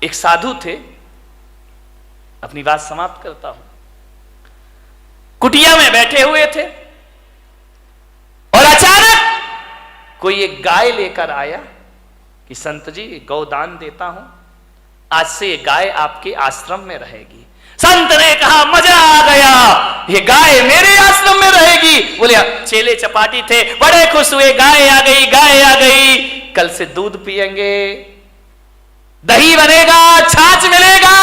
एक साधु थे, अपनी बात समाप्त करता हूं। कुटिया में बैठे हुए थे और अचानक कोई एक गाय लेकर आया कि संत जी गौदान देता हूं, आज से ये गाय आपके आश्रम में रहेगी। संत ने कहा मजा आ गया, ये गाय मेरे आश्रम में रहेगी। बोले चेले चपाटी थे, बड़े खुश हुए, गाय आ गई, गाय आ गई, कल से दूध पिएंगे, दही बनेगा, छाछ मिलेगा,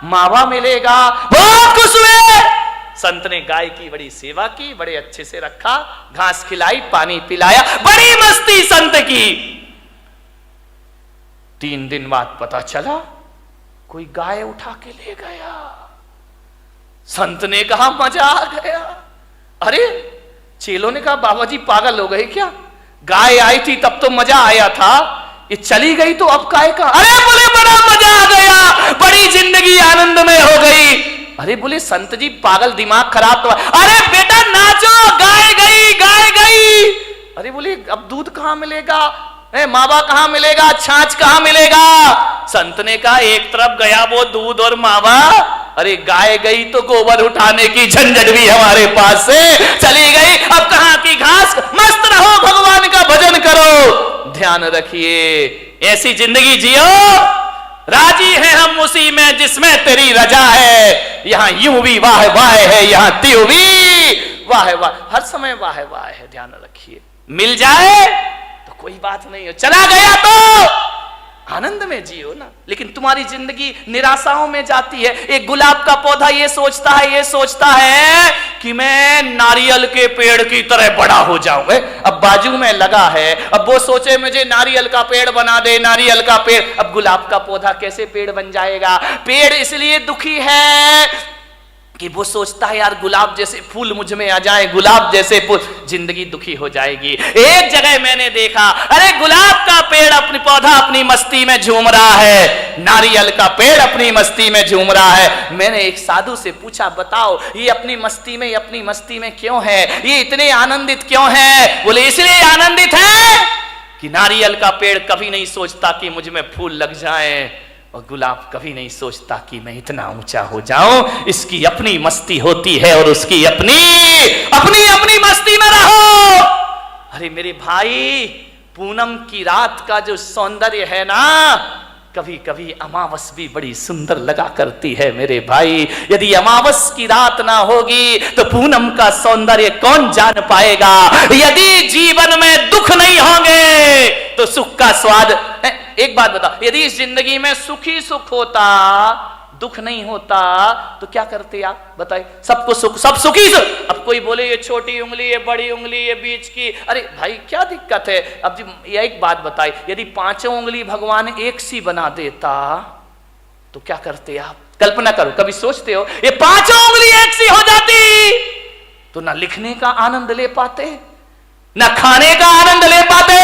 मावा मिलेगा। बहुत खुश हुए। संत ने गाय की बड़ी सेवा की, बड़े अच्छे से रखा, घास खिलाई, पानी पिलाया, बड़ी मस्ती संत की। 3 दिन बाद पता चला कोई गाय उठा के ले गया। संत ने कहा मजा आ गया। अरे चेलों ने कहा बाबा जी पागल हो गए क्या, गाय आई थी तब तो मजा आया था, ये चली गई तो अब काय का। अरे बोले बड़ा मजा आ गया, बड़ी जिंदगी आनंदमय हो गई। अरे बोले संत जी पागल, दिमाग खराब तो। अरे बेटा नाचो, गाय गई, गाय गई। अरे बोले अब दूध कहां मिलेगा, मावा कहां मिलेगा, छाछ कहां मिलेगा। संत ने कहा एक तरफ गया वो दूध और मावा, अरे गाय गई तो गोबर उठाने की झंझट भी हमारे पास से चली गई। अब कहां की घास, मस्त रहो, भगवान का भजन करो, ध्यान रखिए, ऐसी जिंदगी जियो, राजी है हम उसी में जिसमें तेरी रजा है। यहां यूं भी वाह वाह है, यहां त्यों भी वाह वाह, हर समय वाह वाह है, ध्यान रखिए। मिल जाए तो कोई बात नहीं हो, चला गया तो आनंद में जियो ना। लेकिन तुम्हारी जिंदगी निराशाओं में जाती है। एक गुलाब का पौधा ये सोचता है कि मैं नारियल के पेड़ की तरह बड़ा हो जाऊं। अब बाजू में लगा है, अब वो सोचे मुझे नारियल का पेड़ बना दे, नारियल का पेड़। अब गुलाब का पौधा कैसे पेड़ बन जाएगा। पेड़ इसलिए दुखी है कि वो सोचता है यार गुलाब जैसे फूल मुझ में आ जाए, गुलाब जैसे फूल, जिंदगी दुखी हो जाएगी। एक जगह मैंने देखा, अरे गुलाब का पेड़ अपनी पौधा अपनी मस्ती में झूम रहा है, नारियल का पेड़ अपनी मस्ती में झूम रहा है। मैंने एक साधु से पूछा बताओ ये अपनी मस्ती में क्यों है, ये इतने आनंदित क्यों है। बोले इसलिए आनंदित है कि नारियल का पेड़ कभी नहीं सोचता कि मुझ में फूल लग जाए, और गुलाब कभी नहीं सोचता कि मैं इतना ऊंचा हो जाऊं। इसकी अपनी मस्ती होती है और उसकी अपनी मस्ती में रहो। अरे मेरे भाई, पूनम की रात का जो सौंदर्य है ना, कभी कभी अमावस भी बड़ी सुंदर लगा करती है मेरे भाई। यदि अमावस की रात ना होगी तो पूनम का सौंदर्य कौन जान पाएगा। यदि जीवन में दुख नहीं होंगे तो सुख का स्वाद। एक बात बताओ, यदि इस जिंदगी में सुखी सुख होता, दुख नहीं होता, तो क्या करते आप बताइए। सबको सुख, सब सुखी सुख। अब कोई बोले ये छोटी उंगली, ये बड़ी उंगली, ये बीच की, अरे भाई क्या दिक्कत है। अब ये एक बात बताइए, यदि 5 उंगली भगवान एक सी बना देता तो क्या करते आप। कल्पना करो, कभी सोचते हो ये 5 उंगली एक सी हो जाती तो ना लिखने का आनंद ले पाते, ना खाने का आनंद ले पाते,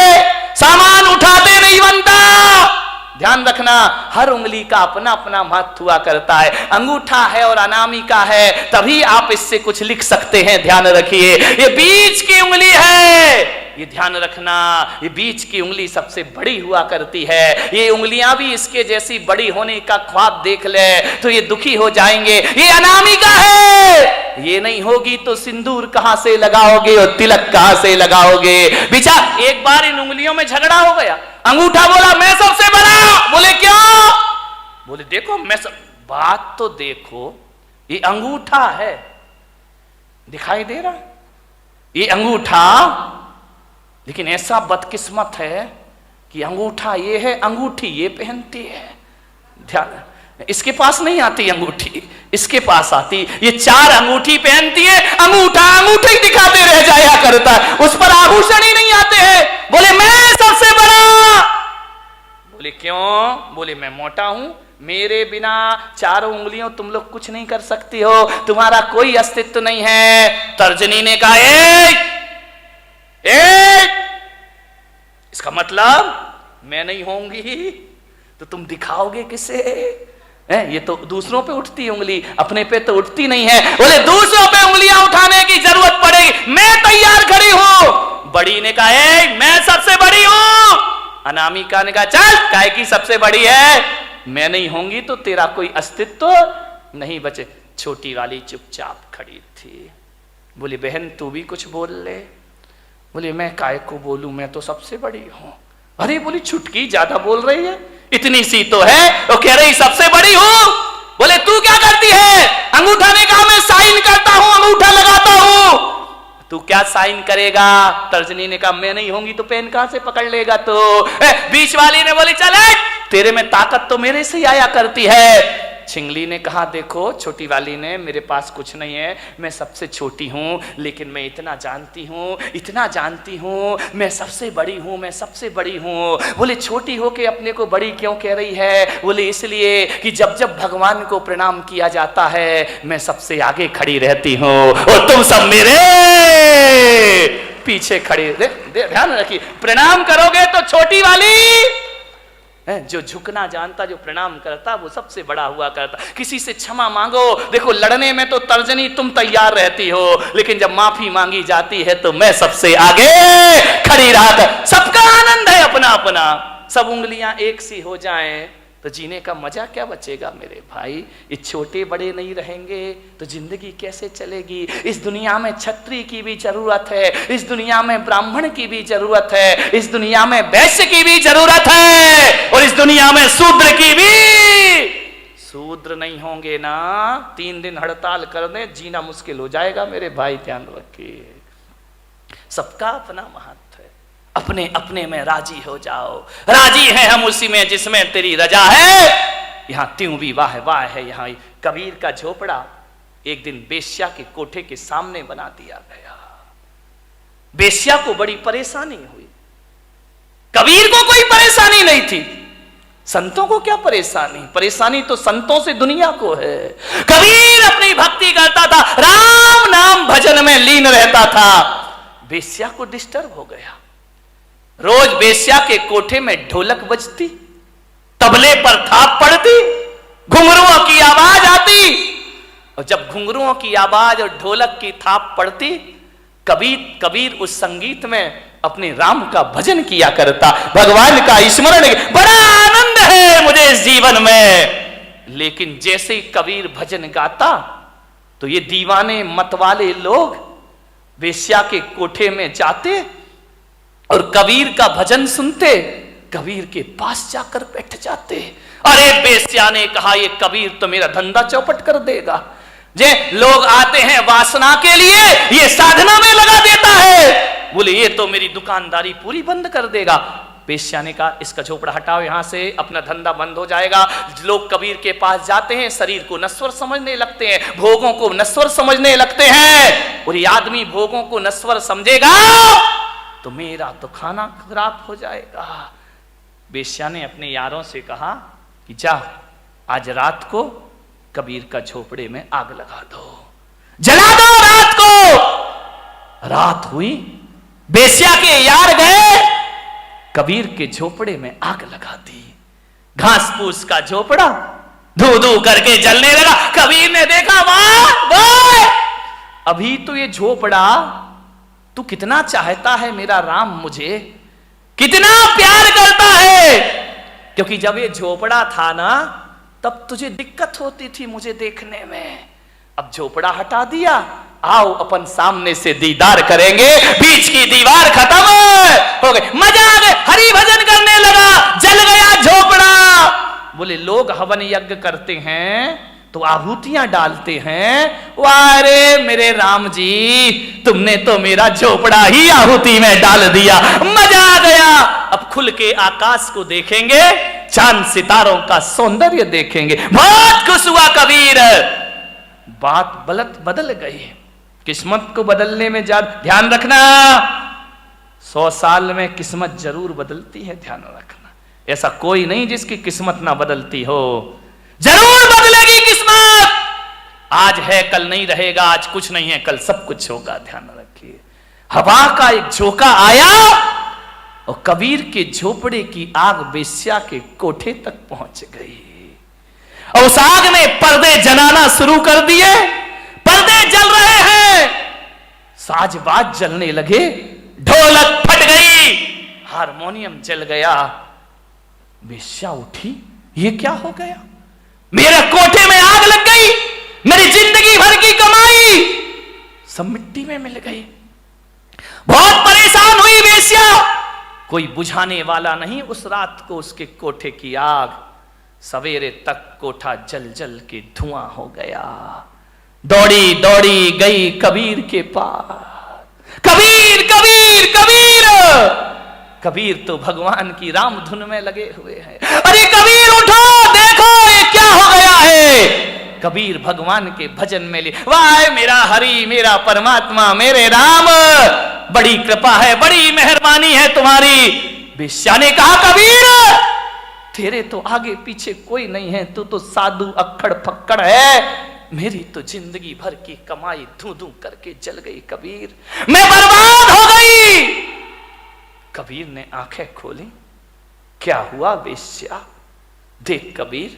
सामान उठाते नहीं बनता। ध्यान रखना, हर उंगली का अपना अपना महत्व हुआ करता है। अंगूठा है और अनामिका है, तभी आप इससे कुछ लिख सकते हैं। ध्यान रखिए, ये बीच की उंगली है, ये ध्यान रखना, ये बीच की उंगली सबसे बड़ी हुआ करती है। ये उंगलियां भी इसके जैसी बड़ी होने का ख्वाब देख ले तो ये दुखी हो जाएंगे। ये अनामिका है, ये नहीं होगी तो सिंदूर कहां से लगाओगे और तिलक कहां से लगाओगे। बेचारा एक बार इन उंगलियों में झगड़ा हो गया। अंगूठा बोला मैं सबसे बड़ा। बोले क्यों। बोले देखो मैं सब। बात तो देखो, ये अंगूठा है, दिखाई दे रहा ये अंगूठा, लेकिन ऐसा बदकिस्मत है कि अंगूठा ये है, अंगूठी ये पहनती है। ध्यान, इसके पास नहीं आती अंगूठी, इसके पास आती। ये 4 अंगूठी पहनती है, अंगूठा अंगूठी दिखाते रह जाया करता है, उस पर आभूषण ही नहीं आते हैं। बोले मैं सबसे बड़ा। बोले क्यों। बोले मैं मोटा हूं, मेरे बिना 4 उंगलियों तुम लोग कुछ नहीं कर सकती हो, तुम्हारा कोई अस्तित्व नहीं है। तर्जनी ने कहा इसका मतलब मैं नहीं होंगी तो तुम दिखाओगे किसे। ये तो दूसरों पे उठती उंगली, अपने पे तो उठती नहीं है। बोले दूसरों पे उंगलियां उठाने की जरूरत पड़ेगी, मैं तैयार खड़ी हूं। बड़ी ने कहा मैं सबसे बड़ी हूं। अनामिका ने कहा चल काय की सबसे बड़ी है। मैं नहीं होंगी तो तेरा कोई अस्तित्व नहीं बचे। छोटी वाली चुपचाप खड़ी थी। बोली बहन तू भी कुछ बोल ले। बोली मैं काय को बोलूं, मैं तो सबसे बड़ी हूं। अरे बोली छुटकी ज्यादा बोल रही है, इतनी सी तो है, वो कह रही सबसे बड़ी हूं। बोले तू क्या करती है? अंगूठा ने कहा मैं साइन करता हूं, अंगूठा लगाता हूं। तू क्या साइन करेगा? तर्जनी ने कहा मैं नहीं होंगी तो पेन कहां से पकड़ लेगा? तो बीच वाली ने बोली चल तेरे में ताकत तो मेरे से आया करती है। छिंगली ने कहा देखो छोटी वाली ने, मेरे पास कुछ नहीं है, मैं सबसे छोटी हूं, लेकिन मैं इतना जानती हूं, मैं सबसे बड़ी हूं, मैं सबसे बड़ी हूं। बोले छोटी हो के अपने को बड़ी क्यों कह रही है? बोले इसलिए कि जब जब भगवान को प्रणाम किया जाता है मैं सबसे आगे खड़ी रहती हूं और तुम सब मेरे पीछे खड़े। ध्यान रखिए, प्रणाम करोगे तो छोटी वाली, जो झुकना जानता, जो प्रणाम करता, वो सबसे बड़ा हुआ करता। किसी से क्षमा मांगो, देखो लड़ने में तो तर्जनी तुम तैयार रहती हो, लेकिन जब माफी मांगी जाती है तो मैं सबसे आगे खड़ी रहा कर। सबका आनंद है अपना अपना। सब उंगलियां एक सी हो जाएं तो जीने का मजा क्या बचेगा मेरे भाई? ये छोटे बड़े नहीं रहेंगे तो जिंदगी कैसे चलेगी? इस दुनिया में क्षत्रिय की भी जरूरत है, इस दुनिया में ब्राह्मण की भी जरूरत है, इस दुनिया में वैश्य की भी जरूरत है, और इस दुनिया में शूद्र की भी। शूद्र नहीं होंगे ना, 3 दिन हड़ताल कर दे, जीना मुश्किल हो जाएगा मेरे भाई, ध्यान रखिए। सबका अपना महत्व है, अपने अपने में राजी हो जाओ। राजी है हम उसी में जिसमें तेरी रजा है। यहां त्यों भी वाह वाह है। यहां कबीर का झोपड़ा एक दिन बेश्या के कोठे के सामने बना दिया गया। बेश्या को बड़ी परेशानी हुई, कबीर को कोई परेशानी नहीं थी। संतों को क्या परेशानी? परेशानी तो संतों से दुनिया को है। कबीर अपनी भक्ति करता था, राम नाम भजन में लीन रहता था। बेश्या को डिस्टर्ब हो गया। रोज बेश्या के कोठे में ढोलक बजती, तबले पर थाप पड़ती, घुंघरुओं की आवाज आती, और जब घुंघरुओं की आवाज और ढोलक की थाप पड़ती, कबीर उस संगीत में अपने राम का भजन किया करता, भगवान का स्मरण। बड़ा आनंद है मुझे इस जीवन में। लेकिन जैसे ही कबीर भजन गाता तो ये दीवाने मतवाले लोग बेश्या के कोठे में जाते और कबीर का भजन सुनते, कबीर के पास जाकर बैठ जाते। अरे बेश्या ने कहा ये कबीर तो मेरा धंधा चौपट कर देगा। जे लोग आते हैं वासना के लिए, ये साधना में लगा देता है। बोले ये तो मेरी दुकानदारी पूरी बंद कर देगा। बेश्या ने कहा इसका झोपड़ा हटाओ यहां से, अपना धंधा बंद हो जाएगा। लोग कबीर के पास जाते हैं, शरीर को नश्वर समझने लगते हैं, भोगों को नश्वर समझने लगते हैं। और ये आदमी भोगों को नश्वर समझेगा तो मेरा तो खाना खराब हो जाएगा। बेश्या ने अपने यारों से कहा कि जा आज रात को कबीर का झोपड़े में आग लगा दो, जला दो रात को। रात हुई, बेश्या के यार गए, कबीर के झोपड़े में आग लगा दी। घास फूस का झोपड़ा धू धू करके जलने लगा। कबीर ने देखा वाह वाह, अभी तो ये झोपड़ा तू कितना चाहता है मेरा राम, मुझे कितना प्यार करता है। क्योंकि जब ये झोपड़ा था ना तब तुझे दिक्कत होती थी मुझे देखने में। अब झोपड़ा हटा दिया, आओ अपन सामने से दीदार करेंगे। बीच की दीवार खत्म हो गई, मजा आ गया, हरि भजन करने लगा, जल गया झोपड़ा। बोले लोग हवन यज्ञ करते हैं तो आहुतियां डालते हैं, वारे मेरे राम जी तुमने तो मेरा झोपड़ा ही आहुति में डाल दिया, मजा आ गया। अब खुल के आकाश को देखेंगे, चांद सितारों का सौंदर्य देखेंगे। बहुत खुश हुआ कबीर। बात बदल गई। किस्मत को बदलने में ध्यान रखना, 100 साल में किस्मत जरूर बदलती है, ध्यान रखना। ऐसा कोई नहीं जिसकी किस्मत ना बदलती हो, जरूर बदलेगी किस्मत। आज है कल नहीं रहेगा, आज कुछ नहीं है कल सब कुछ होगा, ध्यान रखिए। हवा का एक झोंका आया और कबीर के झोपड़े की आग बेश्या के कोठे तक पहुंच गई। और उस आग ने पर्दे जलाना शुरू कर दिए, पर्दे जल रहे हैं, साजबाज जलने लगे, ढोलक फट गई, हारमोनियम जल गया। बेश्या उठी, ये क्या हो गया, मेरे कोठे में आग लग गई, मेरी जिंदगी भर की कमाई सब मिट्टी में मिल गई। बहुत परेशान हुई वेश्या, कोई बुझाने वाला नहीं। उस रात को उसके कोठे की आग, सवेरे तक कोठा जल जल के धुआं हो गया। दौड़ी दौड़ी गई कबीर के पास, कबीर कबीर कबीर। कबीर तो भगवान की राम धुन में लगे हुए हैं। अरे कबीर उठो, देखो ये क्या हो गया है। कबीर भगवान के भजन में ले, वाह मेरा हरि, मेरा परमात्मा, मेरे राम, बड़ी कृपा है, बड़ी मेहरबानी है तुम्हारी। वेश्या ने कहा कबीर तेरे तो आगे पीछे कोई नहीं है, तू तो साधु अक्खड़ फक्कड़ है, मेरी तो जिंदगी भर की कमाई धू धू करके जल गई कबीर, मैं बर्बाद हो गई। कबीर ने आंखें खोली, क्या हुआ वेश्या, देख कबीर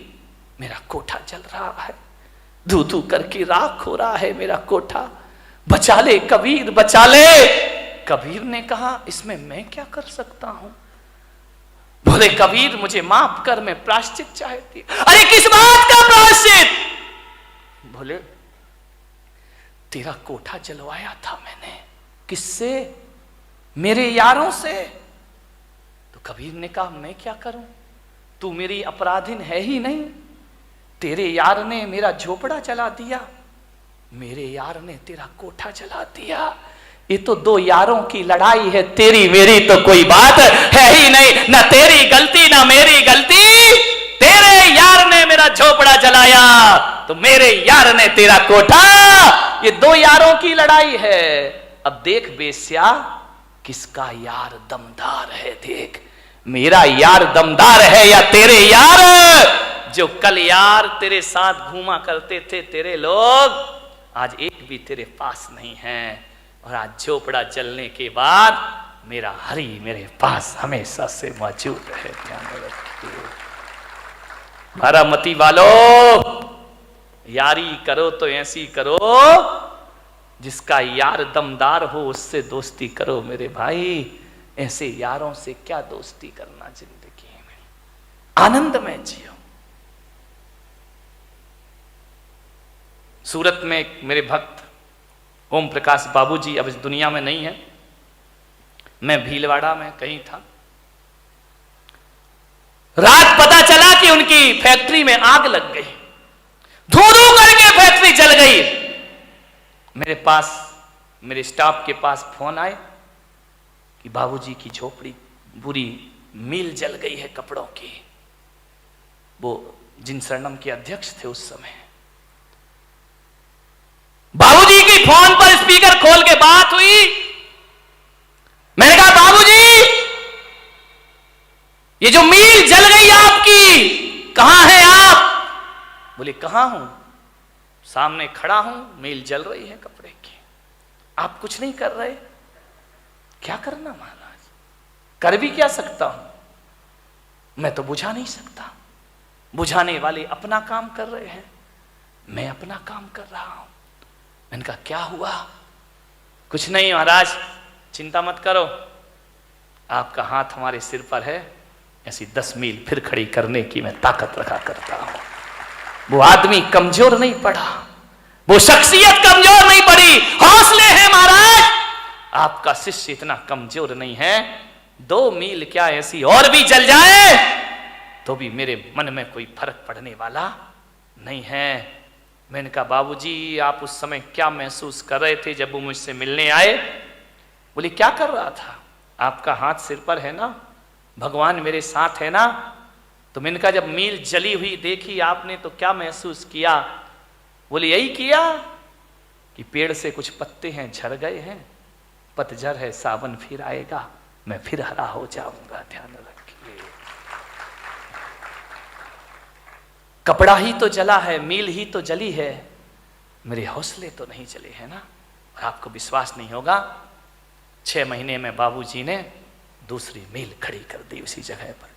मेरा कोठा जल रहा है, धू धू करके राख हो रहा है मेरा कोठा, बचा ले कबीर बचा ले। कबीर ने कहा इसमें मैं क्या कर सकता हूं। बोले कबीर मुझे माफ कर, मैं प्रायश्चित चाहती। अरे किस बात का प्रायश्चित। बोले तेरा कोठा जलवाया था मैंने, किससे, मेरे यारों से। तो कबीर ने कहा मैं क्या करूं, तू मेरी अपराधिन है ही नहीं, तेरे यार ने मेरा झोपड़ा जला दिया, मेरे यार ने तेरा कोठा जला दिया। ये तो दो यारों की लड़ाई है, तेरी मेरी तो कोई बात है ही नहीं, ना तेरी गलती ना मेरी गलती। तेरे यार ने मेरा झोपड़ा जलाया तो मेरे यार ने तेरा कोठा, ये दो यारों की लड़ाई है। अब देख बेस्या किसका यार दमदार है, देख मेरा यार दमदार है या तेरे यार। जो कल यार तेरे साथ घूमा करते थे तेरे लोग, आज एक भी तेरे पास नहीं है, और आज झोपड़ा जलने के बाद मेरा हरि मेरे पास हमेशा से मौजूद है। बारामती वालों यारी करो तो ऐसी करो, जिसका यार दमदार हो उससे दोस्ती करो मेरे भाई, ऐसे यारों से क्या दोस्ती करना, जिंदगी में आनंद में जियो। सूरत में एक मेरे भक्त ओम प्रकाश बाबूजी अब इस दुनिया में नहीं है, मैं भीलवाड़ा में कहीं था, रात पता चला कि उनकी फैक्ट्री में आग लग गई, धू-धू करके फैक्ट्री जल गई। मेरे पास, मेरे स्टाफ के पास फोन आए कि बाबूजी की झोपड़ी बुरी, मिल जल गई है कपड़ों की। वो जिन शरणम के अध्यक्ष थे उस समय, बाबूजी की फोन पर स्पीकर खोल के बात हुई। मैंने कहा बाबूजी ये जो मिल जल गई आपकी, कहां हैं आप। बोले कहां हूं, सामने खड़ा हूं, मिल जल रही है कपड़े की, आप कुछ नहीं कर रहे। क्या करना महाराज, कर भी क्या सकता हूं, मैं तो बुझा नहीं सकता, बुझाने वाले अपना काम कर रहे हैं, मैं अपना काम कर रहा हूं। मैंने कहा क्या हुआ। कुछ नहीं महाराज चिंता मत करो, आपका हाथ हमारे सिर पर है, ऐसी 10 मील फिर खड़ी करने की मैं ताकत रखा करता हूं। वो आदमी कमजोर नहीं पड़ा, वो शख्सियत कमजोर नहीं पड़ी, हौसले हैं महाराज। आपका शिष्य इतना कमजोर नहीं है, 2 मील क्या ऐसी और भी जल जाए तो भी मेरे मन में कोई फर्क पड़ने वाला नहीं है। मैंने कहा बाबूजी आप उस समय क्या महसूस कर रहे थे जब वो मुझसे मिलने आए। बोले क्या कर रहा था, आपका हाथ सिर पर है ना, भगवान मेरे साथ है ना। तो मैंने कहा जब मील जली हुई देखी आपने तो क्या महसूस किया। बोले यही किया कि पेड़ से कुछ पत्ते हैं झड़ गए हैं, पतझड़ है, सावन फिर आएगा, मैं फिर हरा हो जाऊंगा। ध्यान रखिए, कपड़ा ही तो जला है, मील ही तो जली है, मेरे हौसले तो नहीं जले हैं ना। और आपको विश्वास नहीं होगा, 6 महीने में बाबूजी ने दूसरी मील खड़ी कर दी उसी जगह पर।